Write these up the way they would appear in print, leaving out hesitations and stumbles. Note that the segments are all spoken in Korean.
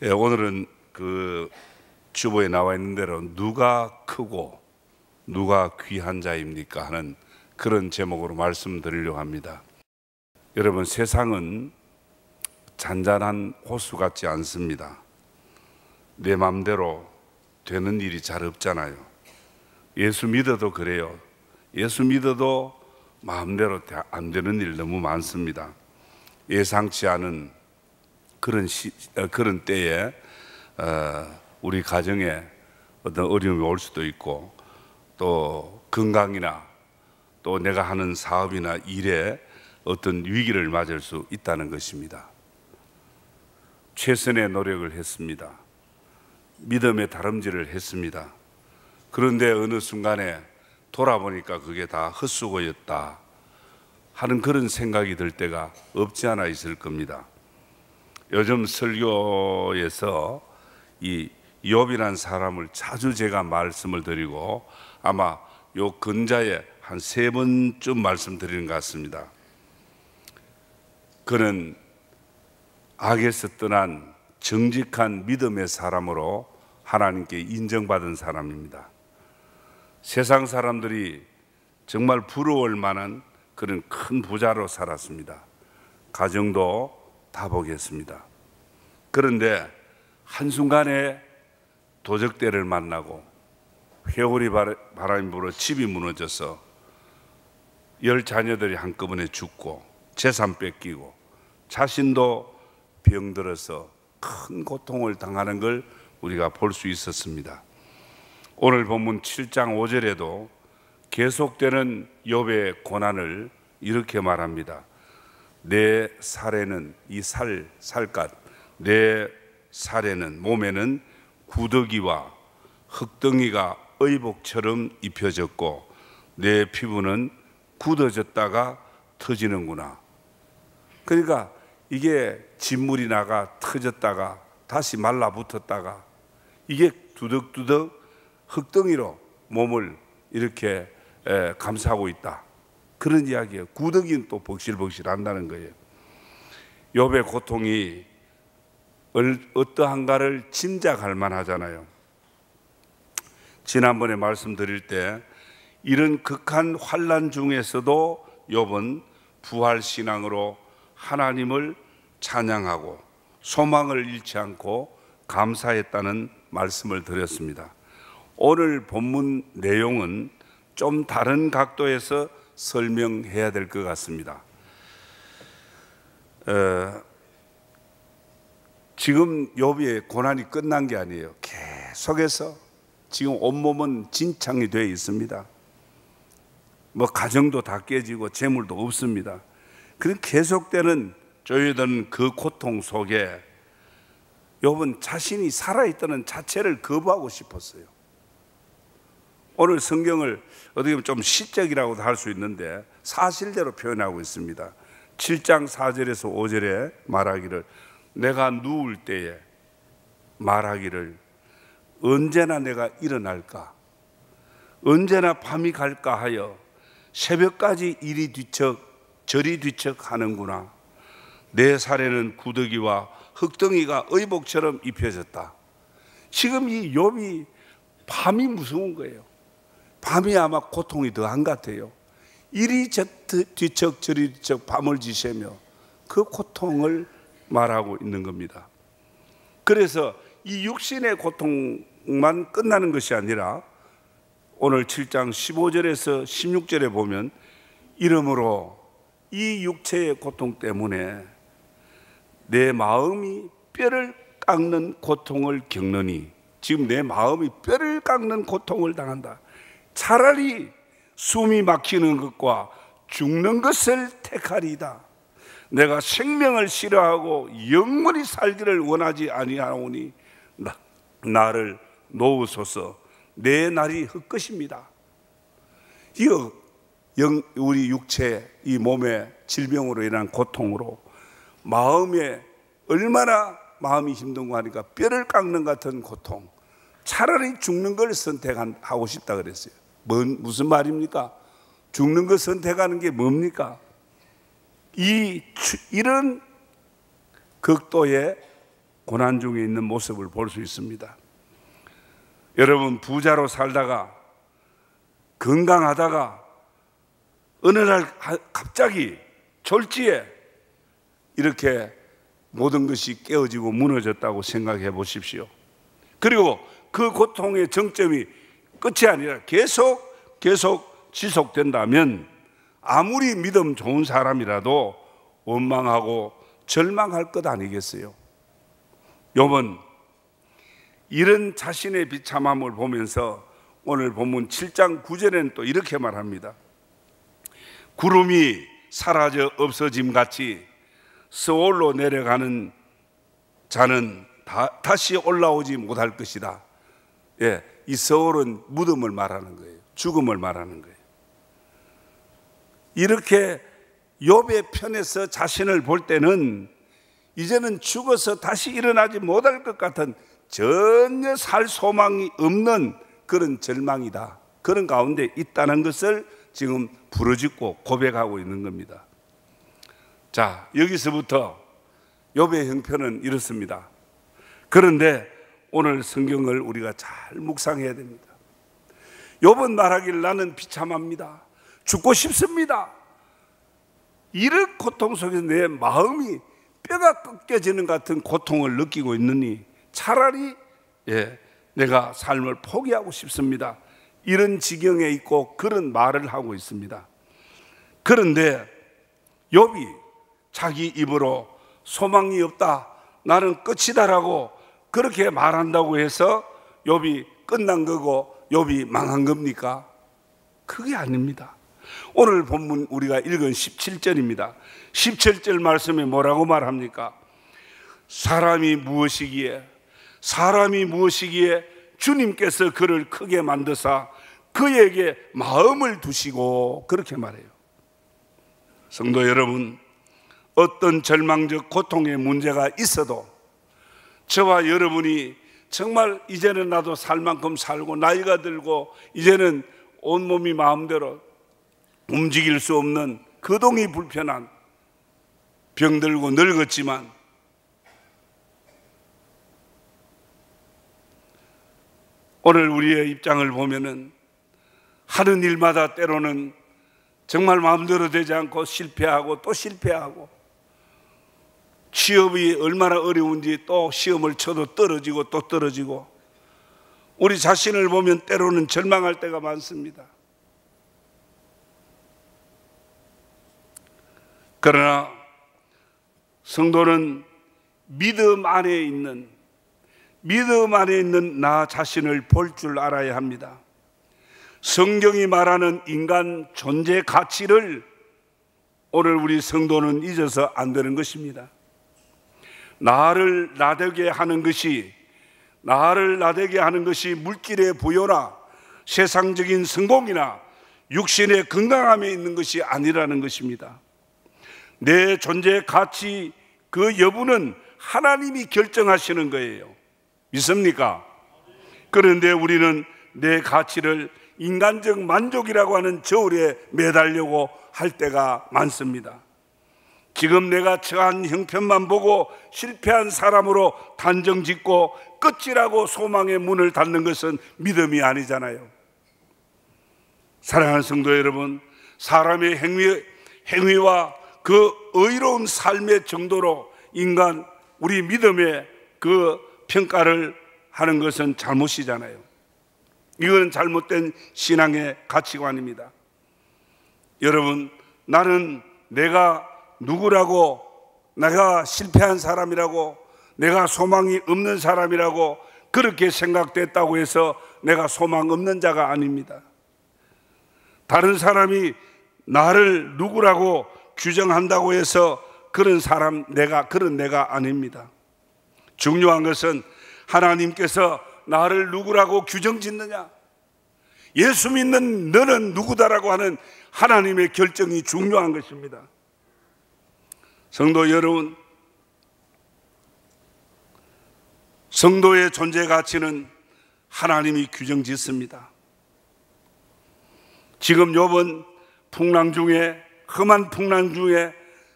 오늘은 그 주보에 나와 있는 대로 누가 크고 누가 귀한 자입니까 하는 그런 제목으로 말씀드리려고 합니다. 여러분, 세상은 잔잔한 호수 같지 않습니다. 내 마음대로 되는 일이 잘 없잖아요. 예수 믿어도 그래요. 예수 믿어도 마음대로 안 되는 일 너무 많습니다. 예상치 않은 그런 때에 우리 가정에 어떤 어려움이 올 수도 있고, 또 건강이나 또 내가 하는 사업이나 일에 어떤 위기를 맞을 수 있다는 것입니다. 최선의 노력을 했습니다. 믿음의 다름질을 했습니다. 그런데 어느 순간에 돌아보니까 그게 다 헛수고였다 하는 그런 생각이 들 때가 없지 않아 있을 겁니다. 요즘 설교에서 이 욥이라는 사람을 자주 제가 말씀을 드리고, 아마 요 근자에 한 3번쯤 말씀드리는 것 같습니다. 그는 악에서 떠난 정직한 믿음의 사람으로 하나님께 인정받은 사람입니다. 세상 사람들이 정말 부러울 만한 그런 큰 부자로 살았습니다. 가정도 다 보겠습니다. 그런데 한순간에 도적대를 만나고 회오리 바람이 불어 집이 무너져서 10 자녀들이 한꺼번에 죽고 재산 뺏기고 자신도 병들어서 큰 고통을 당하는 걸 우리가 볼 수 있었습니다. 오늘 본문 7장 5절에도 계속되는 욥의 고난을 이렇게 말합니다. 내 살에는 이 살갗, 내 살에는, 몸에는 구더기와 흙덩이가 의복처럼 입혀졌고 내 피부는 굳어졌다가 터지는구나. 그러니까 이게 진물이 나가 터졌다가 다시 말라붙었다가 이게 두덕두덕 흙덩이로 몸을 이렇게 감싸고 있다, 그런 이야기예요. 구더기는 또 벅실벅실 한다는 거예요. 욥의 고통이 어떠한가를 짐작할 만하잖아요. 지난번에 말씀드릴 때 이런 극한 환난 중에서도 욥은 부활신앙으로 하나님을 찬양하고 소망을 잃지 않고 감사했다는 말씀을 드렸습니다. 오늘 본문 내용은 좀 다른 각도에서 설명해야 될 것 같습니다. 지금 욥의 고난이 끝난 게 아니에요. 계속해서 지금 온몸은 진창이 되어 있습니다. 뭐 가정도 다 깨지고 재물도 없습니다. 그런 계속되는 조여드는 그 고통 속에 욥은 자신이 살아있다는 자체를 거부하고 싶었어요. 오늘 성경을 어떻게 보면 좀 시적이라고도 할 수 있는데 사실대로 표현하고 있습니다. 7장 4절에서 5절에 말하기를, 내가 누울 때에 말하기를 언제나 내가 일어날까, 언제나 밤이 갈까 하여 새벽까지 이리 뒤척 저리 뒤척 하는구나. 내 살에는 구더기와 흙덩이가 의복처럼 입혀졌다. 지금 이 욥이 밤이 무서운 거예요. 밤이 아마 고통이 더한 것 같아요. 이리 뒤척 저리 뒤척 밤을 지새며 그 고통을 말하고 있는 겁니다. 그래서 이 육신의 고통만 끝나는 것이 아니라 오늘 7장 15절에서 16절에 보면, 이러므로 이 육체의 고통 때문에 내 마음이 뼈를 깎는 고통을 겪느니, 지금 내 마음이 뼈를 깎는 고통을 당한다. 차라리 숨이 막히는 것과 죽는 것을 택하리이다. 내가 생명을 싫어하고 영원히 살기를 원하지 아니하오니 나를 놓으소서. 내 날이 헛것입니다. 이거 우리 육체, 이 몸의 질병으로 인한 고통으로 마음에 얼마나 마음이 힘든 거 하니까 뼈를 깎는 같은 고통, 차라리 죽는 걸 선택하고 싶다 그랬어요. 무슨 말입니까? 죽는 걸 선택하는 게 뭡니까? 이런 극도의 고난 중에 있는 모습을 볼 수 있습니다. 여러분, 부자로 살다가 건강하다가 어느 날 갑자기 졸지에 이렇게 모든 것이 깨어지고 무너졌다고 생각해 보십시오. 그리고 그 고통의 정점이 끝이 아니라 계속 지속된다면 아무리 믿음 좋은 사람이라도 원망하고 절망할 것 아니겠어요? 욥은 이런 자신의 비참함을 보면서 오늘 본문 7장 9절에는 또 이렇게 말합니다. 구름이 사라져 없어짐 같이 서울로 내려가는 자는 다시 올라오지 못할 것이다. 예, 이 서울은 무덤을 말하는 거예요. 죽음을 말하는 거예요. 이렇게 욥의 편에서 자신을 볼 때는 이제는 죽어서 다시 일어나지 못할 것 같은 전혀 살 소망이 없는 그런 절망이다. 그런 가운데 있다는 것을 지금 부르짖고 고백하고 있는 겁니다. 자, 여기서부터 욥의 형편은 이렇습니다. 그런데 오늘 성경을 우리가 잘 묵상해야 됩니다. 욥은 말하길 나는 비참합니다. 죽고 싶습니다. 이런 고통 속에서 내 마음이 뼈가 꺾여지는 같은 고통을 느끼고 있느니 차라리 내가 삶을 포기하고 싶습니다. 이런 지경에 있고 그런 말을 하고 있습니다. 그런데 욥이 자기 입으로 소망이 없다, 나는 끝이다라고 그렇게 말한다고 해서 욥이 끝난 거고 욥이 망한 겁니까? 그게 아닙니다. 오늘 본문 우리가 읽은 17절입니다. 17절 말씀에 뭐라고 말합니까? 사람이 무엇이기에 주님께서 그를 크게 만드사 그에게 마음을 두시고, 그렇게 말해요. 성도 여러분, 어떤 절망적 고통의 문제가 있어도 저와 여러분이 정말 이제는 나도 살 만큼 살고 나이가 들고 이제는 온몸이 마음대로 움직일 수 없는 거동이 불편한 병들고 늙었지만 오늘 우리의 입장을 보면은 하는 일마다 때로는 정말 마음대로 되지 않고 실패하고 또 실패하고, 취업이 얼마나 어려운지 또 시험을 쳐도 떨어지고 또 떨어지고, 우리 자신을 보면 때로는 절망할 때가 많습니다. 그러나 성도는 믿음 안에 있는 나 자신을 볼 줄 알아야 합니다. 성경이 말하는 인간 존재 가치를 오늘 우리 성도는 잊어서 안 되는 것입니다. 나를 나되게 하는 것이 물질의 부여나 세상적인 성공이나 육신의 건강함에 있는 것이 아니라는 것입니다. 내 존재 가치 그 여부는 하나님이 결정하시는 거예요. 믿습니까? 그런데 우리는 내 가치를 인간적 만족이라고 하는 저울에 매달려고 할 때가 많습니다. 지금 내가 처한 형편만 보고 실패한 사람으로 단정 짓고 끝이라고 소망의 문을 닫는 것은 믿음이 아니잖아요. 사랑하는 성도 여러분, 사람의 행위와 그 의로운 삶의 정도로 우리 믿음의 그 평가를 하는 것은 잘못이잖아요. 이건 잘못된 신앙의 가치관입니다. 여러분, 나는 내가 누구라고, 내가 실패한 사람이라고, 내가 소망이 없는 사람이라고 그렇게 생각됐다고 해서 내가 소망 없는 자가 아닙니다. 다른 사람이 나를 누구라고 규정한다고 해서 그런 내가 아닙니다. 중요한 것은 하나님께서 나를 누구라고 규정 짓느냐, 예수 믿는 너는 누구다라고 하는 하나님의 결정이 중요한 것입니다. 성도 여러분, 성도의 존재 가치는 하나님이 규정 짓습니다. 지금 욥은 험한 풍랑 중에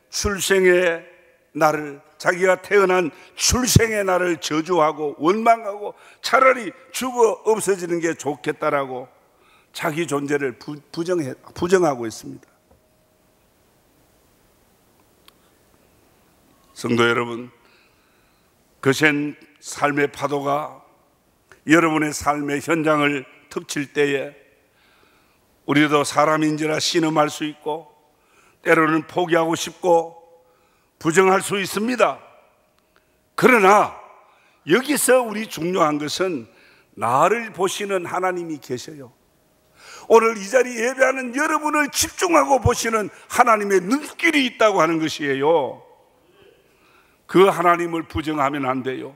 출생의 나를, 자기가 태어난 출생의 나를 저주하고 원망하고 차라리 죽어 없어지는 게 좋겠다라고 자기 존재를 부정하고 있습니다. 성도 여러분, 거센 삶의 파도가 여러분의 삶의 현장을 덮칠 때에 우리도 사람인지라 신음할 수 있고 때로는 포기하고 싶고 부정할 수 있습니다. 그러나 여기서 우리 중요한 것은 나를 보시는 하나님이 계셔요. 오늘 이 자리에 예배하는 여러분을 집중하고 보시는 하나님의 눈길이 있다고 하는 것이에요. 그 하나님을 부정하면 안 돼요.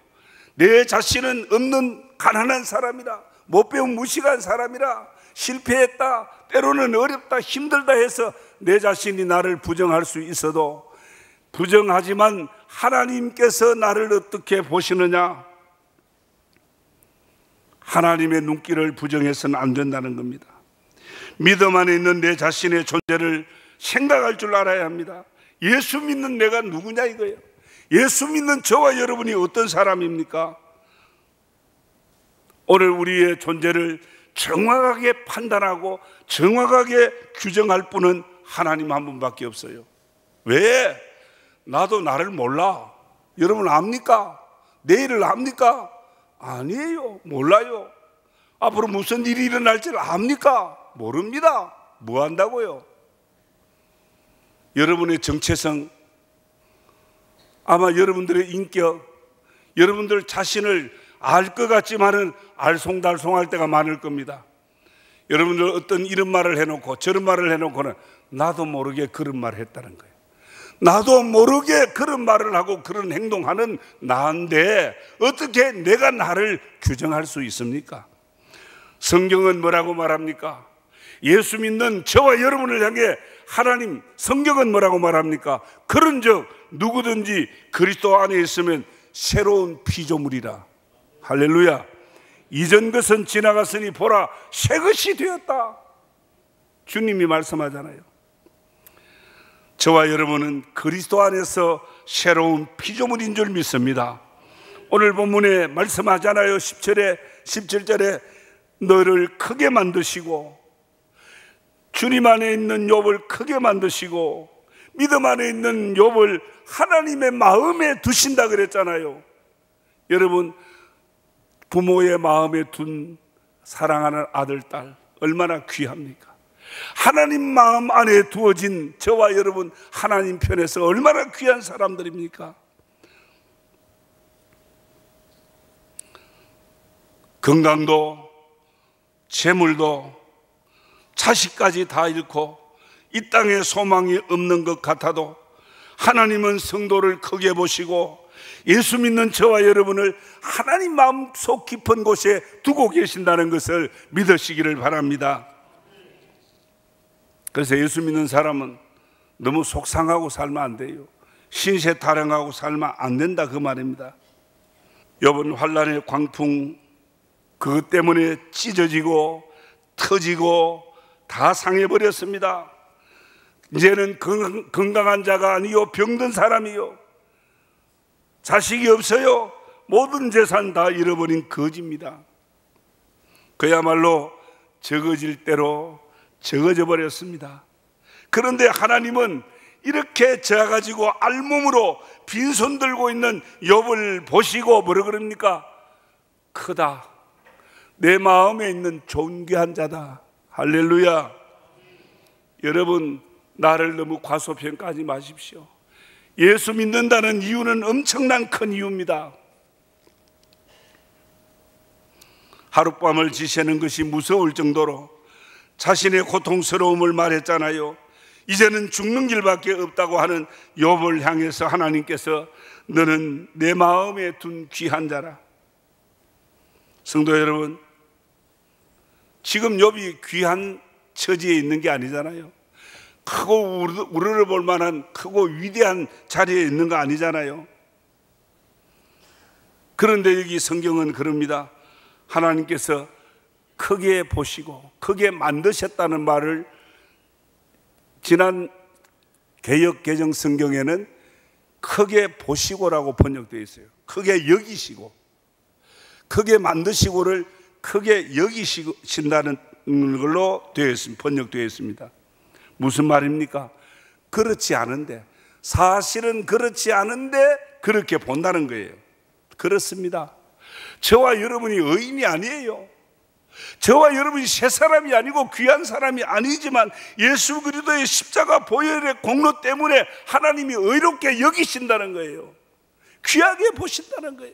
내 자신은 없는 가난한 사람이라, 못 배운 무식한 사람이라, 실패했다, 때로는 어렵다, 힘들다 해서 내 자신이 나를 부정할 수 있어도, 부정하지만 하나님께서 나를 어떻게 보시느냐? 하나님의 눈길을 부정해서는 안 된다는 겁니다. 믿음 안에 있는 내 자신의 존재를 생각할 줄 알아야 합니다. 예수 믿는 내가 누구냐 이거예요. 예수 믿는 저와 여러분이 어떤 사람입니까? 오늘 우리의 존재를 정확하게 판단하고 정확하게 규정할 분은 하나님 한 분밖에 없어요. 왜? 나도 나를 몰라. 여러분 압니까? 내일을 압니까? 아니에요. 몰라요. 앞으로 무슨 일이 일어날지를 압니까? 모릅니다. 뭐 한다고요? 여러분의 정체성, 아마 여러분들의 인격, 여러분들 자신을 알 것 같지만은 알쏭달쏭할 때가 많을 겁니다. 여러분들 어떤 이런 말을 해놓고 저런 말을 해놓고는 나도 모르게 그런 말을 했다는 거예요. 나도 모르게 그런 말을 하고 그런 행동하는 나인데 어떻게 내가 나를 규정할 수 있습니까? 성경은 뭐라고 말합니까? 예수 믿는 저와 여러분을 향해 하나님, 성경은 뭐라고 말합니까? 그런즉 누구든지 그리스도 안에 있으면 새로운 피조물이라. 할렐루야. 이전 것은 지나갔으니 보라 새 것이 되었다. 주님이 말씀하잖아요. 저와 여러분은 그리스도 안에서 새로운 피조물인 줄 믿습니다. 오늘 본문에 말씀하잖아요. 17절에 너를 크게 만드시고, 주님 안에 있는 욥을 크게 만드시고 믿음 안에 있는 욥을 하나님의 마음에 두신다 그랬잖아요. 여러분, 부모의 마음에 둔 사랑하는 아들, 딸 얼마나 귀합니까? 하나님 마음 안에 두어진 저와 여러분, 하나님 편에서 얼마나 귀한 사람들입니까? 건강도 재물도 자식까지 다 잃고 이 땅에 소망이 없는 것 같아도 하나님은 성도를 크게 보시고 예수 믿는 저와 여러분을 하나님 마음속 깊은 곳에 두고 계신다는 것을 믿으시기를 바랍니다. 그래서 예수 믿는 사람은 너무 속상하고 살면 안 돼요. 신세 타령하고 살면 안 된다 그 말입니다. 욥은 환난의 광풍 그것 때문에 찢어지고 터지고 다 상해버렸습니다. 이제는 건강한 자가 아니요 병든 사람이요, 자식이 없어요, 모든 재산 다 잃어버린 거지입니다. 그야말로 적어질 대로 적어져 버렸습니다. 그런데 하나님은 이렇게 져가지고 알몸으로 빈손 들고 있는 욥을 보시고 뭐라 그럽니까? 크다, 내 마음에 있는 존귀한 자다. 할렐루야. 여러분, 나를 너무 과소평가하지 마십시오. 예수 믿는다는 이유는 엄청난 큰 이유입니다. 하룻밤을 지새는 것이 무서울 정도로 자신의 고통스러움을 말했잖아요. 이제는 죽는 길밖에 없다고 하는 욥을 향해서 하나님께서 너는 내 마음에 둔 귀한 자라. 성도 여러분, 지금 욥이 귀한 처지에 있는 게 아니잖아요. 크고 우러러볼 만한 크고 위대한 자리에 있는 거 아니잖아요. 그런데 여기 성경은 그럽니다. 하나님께서 크게 보시고 크게 만드셨다는 말을 지난 개역 개정 성경에는 크게 보시고라고 번역되어 있어요. 크게 여기시고, 크게 만드시고를 크게 여기신다는 걸로 번역되어 있습니다. 무슨 말입니까? 그렇지 않은데, 사실은 그렇지 않은데 그렇게 본다는 거예요. 그렇습니다. 저와 여러분이 의인이 아니에요. 저와 여러분이 새 사람이 아니고 귀한 사람이 아니지만 예수 그리스도의 십자가 보혈의 공로 때문에 하나님이 의롭게 여기신다는 거예요. 귀하게 보신다는 거예요.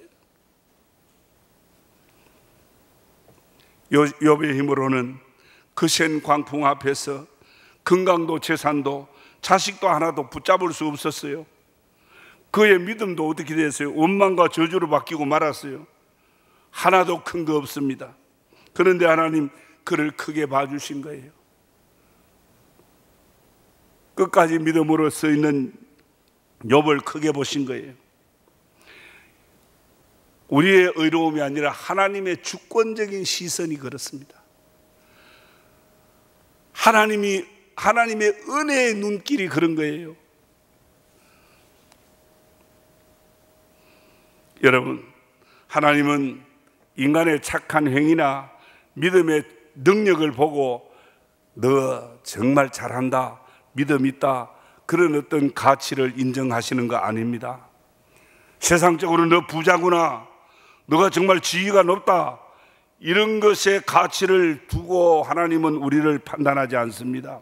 욥의 힘으로는 거센 광풍 앞에서 건강도 재산도 자식도 하나도 붙잡을 수 없었어요. 그의 믿음도 어떻게 됐어요? 원망과 저주로 바뀌고 말았어요. 하나도 큰 거 없습니다. 그런데 하나님 그를 크게 봐주신 거예요. 끝까지 믿음으로 서 있는 욥을 크게 보신 거예요. 우리의 의로움이 아니라 하나님의 주권적인 시선이 그렇습니다. 하나님의 은혜의 눈길이 그런 거예요. 여러분, 하나님은 인간의 착한 행위나 믿음의 능력을 보고 너 정말 잘한다, 믿음 있다, 그런 어떤 가치를 인정하시는 거 아닙니다. 세상적으로 너 부자구나, 너가 정말 지위가 높다, 이런 것에 가치를 두고 하나님은 우리를 판단하지 않습니다.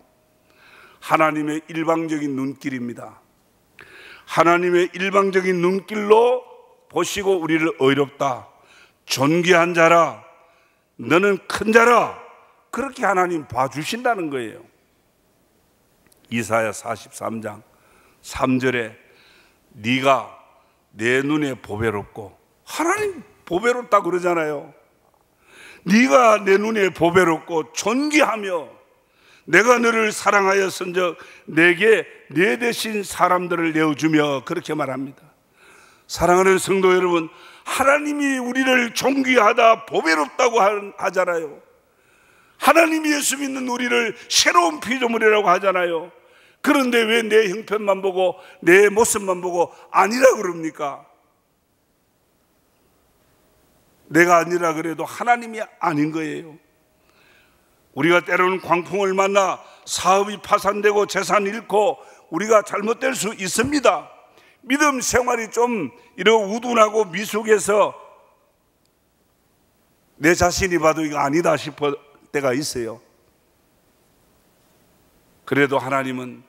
하나님의 일방적인 눈길입니다. 하나님의 일방적인 눈길로 보시고 우리를 의롭다, 존귀한 자라, 너는 큰 자라, 그렇게 하나님 봐주신다는 거예요. 이사야 43장 3절에 네가 내 눈에 보배롭고, 하나님 보배롭다 그러잖아요. 네가 내 눈에 보배롭고 존귀하며 내가 너를 사랑하였은즉 내게 내 대신 사람들을 내어주며, 그렇게 말합니다. 사랑하는 성도 여러분, 하나님이 우리를 존귀하다, 보배롭다고 하잖아요. 하나님이 예수 믿는 우리를 새로운 피조물이라고 하잖아요. 그런데 왜 내 형편만 보고 내 모습만 보고 아니라 그럽니까? 내가 아니라 그래도 하나님이 아닌 거예요. 우리가 때로는 광풍을 만나 사업이 파산되고 재산 잃고 우리가 잘못될 수 있습니다. 믿음 생활이 좀 이런 우둔하고 미숙해서 내 자신이 봐도 이거 아니다 싶을 때가 있어요. 그래도 하나님은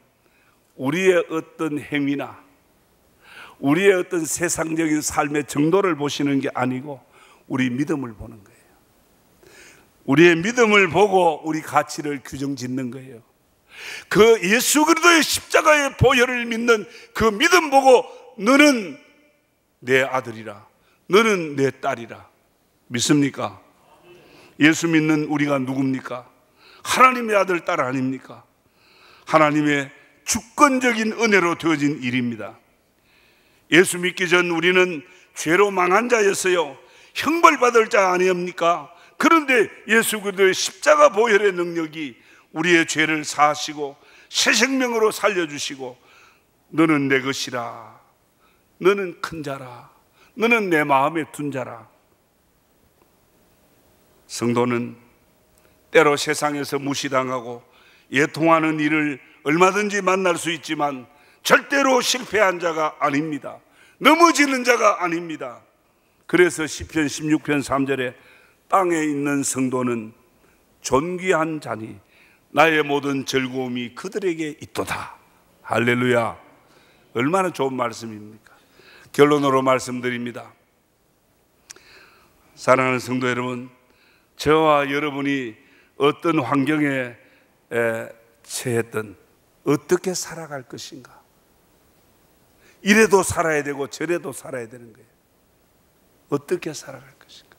우리의 어떤 행위나 우리의 어떤 세상적인 삶의 정도를 보시는 게 아니고 우리 믿음을 보는 거예요. 우리의 믿음을 보고 우리 가치를 규정 짓는 거예요. 그 예수 그리스도의 십자가의 보혈을 믿는 그 믿음 보고 너는 내 아들이라, 너는 내 딸이라 믿습니까? 예수 믿는 우리가 누굽니까? 하나님의 아들, 딸 아닙니까? 하나님의 주권적인 은혜로 되어진 일입니다. 예수 믿기 전 우리는 죄로 망한 자였어요. 형벌받을 자 아니옵니까? 그런데 예수 그리스도의 십자가 보혈의 능력이 우리의 죄를 사하시고 새 생명으로 살려주시고 너는 내 것이라, 너는 큰 자라, 너는 내 마음에 둔 자라. 성도는 때로 세상에서 무시당하고 애통하는 일을 얼마든지 만날 수 있지만 절대로 실패한 자가 아닙니다. 넘어지는 자가 아닙니다. 그래서 시편 16편 3절에 땅에 있는 성도는 존귀한 자니 나의 모든 즐거움이 그들에게 있도다. 할렐루야. 얼마나 좋은 말씀입니까? 결론으로 말씀드립니다. 사랑하는 성도 여러분, 저와 여러분이 어떤 환경에 처했든 어떻게 살아갈 것인가? 이래도 살아야 되고 저래도 살아야 되는 거예요. 어떻게 살아갈 것인가?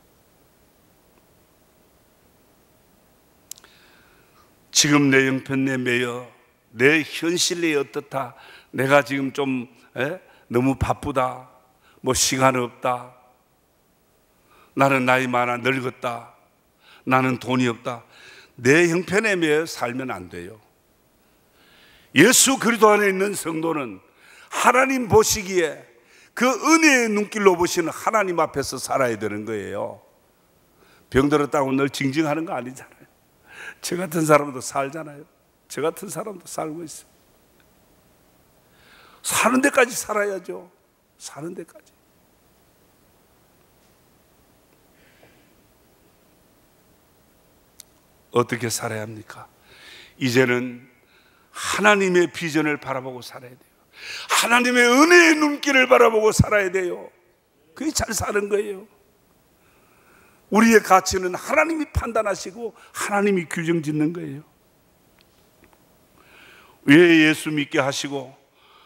지금 내 형편에 매여 내 현실이 어떻다, 내가 지금 좀 너무 바쁘다, 뭐 시간 없다, 나는 나이 많아 늙었다, 나는 돈이 없다, 내 형편에 매여 살면 안 돼요. 예수 그리스도 안에 있는 성도는 하나님 보시기에 그 은혜의 눈길로 보시는 하나님 앞에서 살아야 되는 거예요. 병들었다고 늘 징징하는 거 아니잖아요. 저 같은 사람도 살잖아요. 저 같은 사람도 살고 있어요. 사는 데까지 살아야죠. 사는 데까지. 어떻게 살아야 합니까? 이제는 하나님의 비전을 바라보고 살아야 돼요. 하나님의 은혜의 눈길을 바라보고 살아야 돼요. 그게 잘 사는 거예요. 우리의 가치는 하나님이 판단하시고 하나님이 규정 짓는 거예요. 왜 예수 믿게 하시고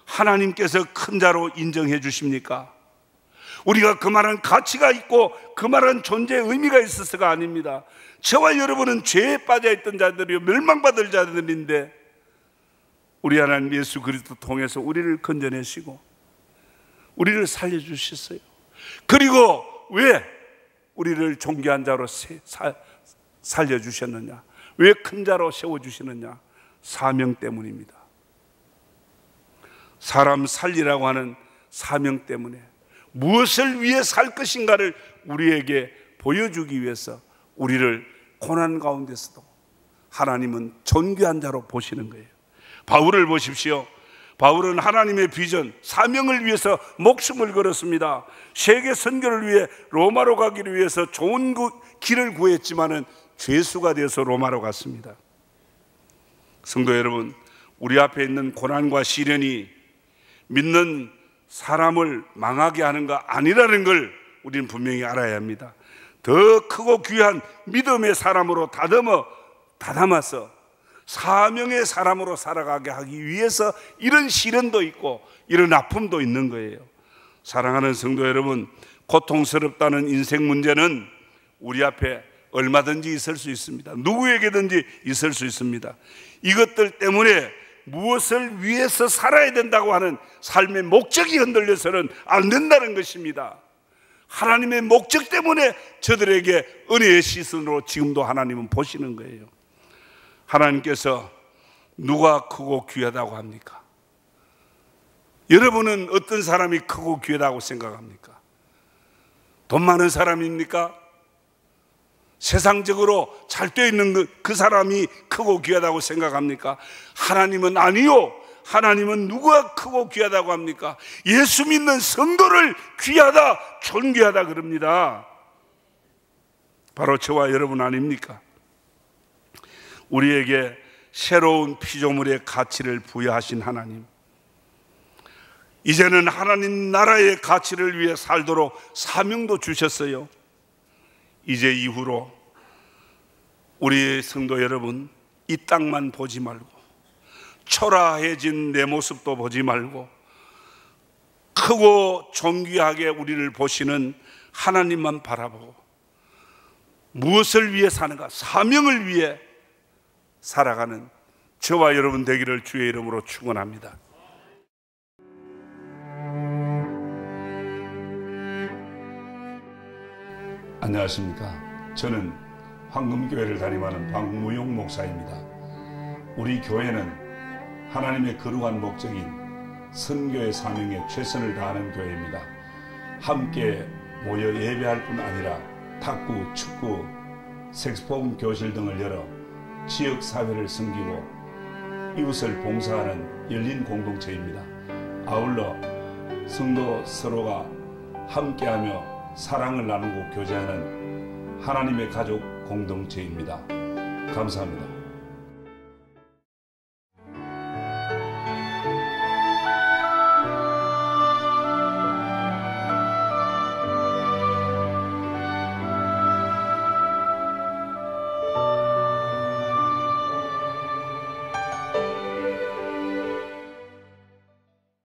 하나님께서 큰 자로 인정해 주십니까? 우리가 그만한 가치가 있고 그만한 존재의 의미가 있어서가 아닙니다. 저와 여러분은 죄에 빠져있던 자들이요 멸망받을 자들인데 우리 하나님 예수 그리스도 통해서 우리를 건져내시고 우리를 살려주셨어요. 그리고 왜 우리를 존귀한 자로 살려주셨느냐? 왜 큰 자로 세워주시느냐? 사명 때문입니다. 사람 살리라고 하는 사명 때문에 무엇을 위해 살 것인가를 우리에게 보여주기 위해서 우리를 고난 가운데서도 하나님은 존귀한 자로 보시는 거예요. 바울을 보십시오. 바울은 하나님의 비전, 사명을 위해서 목숨을 걸었습니다. 세계 선교를 위해 로마로 가기를 위해서 좋은 길을 구했지만은 죄수가 되어서 로마로 갔습니다. 성도 여러분, 우리 앞에 있는 고난과 시련이 믿는 사람을 망하게 하는 거 아니라는 걸 우리는 분명히 알아야 합니다. 더 크고 귀한 믿음의 사람으로 다담아서 사명의 사람으로 살아가게 하기 위해서 이런 시련도 있고 이런 아픔도 있는 거예요. 사랑하는 성도 여러분, 고통스럽다는 인생 문제는 우리 앞에 얼마든지 있을 수 있습니다. 누구에게든지 있을 수 있습니다. 이것들 때문에 무엇을 위해서 살아야 된다고 하는 삶의 목적이 흔들려서는 안 된다는 것입니다. 하나님의 목적 때문에 저들에게 은혜의 시선으로 지금도 하나님은 보시는 거예요. 하나님께서 누가 크고 귀하다고 합니까? 여러분은 어떤 사람이 크고 귀하다고 생각합니까? 돈 많은 사람입니까? 세상적으로 잘 되어 있는 그 사람이 크고 귀하다고 생각합니까? 하나님은 아니요. 하나님은 누가 크고 귀하다고 합니까? 예수 믿는 성도를 귀하다, 존귀하다 그럽니다. 바로 저와 여러분 아닙니까? 우리에게 새로운 피조물의 가치를 부여하신 하나님, 이제는 하나님 나라의 가치를 위해 살도록 사명도 주셨어요. 이제 이후로 우리 성도 여러분, 이 땅만 보지 말고 초라해진 내 모습도 보지 말고 크고 존귀하게 우리를 보시는 하나님만 바라보고 무엇을 위해 사는가? 사명을 위해 살아가는 저와 여러분 되기를 주의 이름으로 축원합니다. 안녕하십니까? 저는 황금교회를 담임하는 박무용 목사입니다. 우리 교회는 하나님의 거룩한 목적인 선교의 사명에 최선을 다하는 교회입니다. 함께 모여 예배할 뿐 아니라 탁구, 축구, 색소폰 교실 등을 열어 지역사회를 섬기고 이웃을 봉사하는 열린 공동체입니다. 아울러 성도 서로가 함께하며 사랑을 나누고 교제하는 하나님의 가족 공동체입니다. 감사합니다.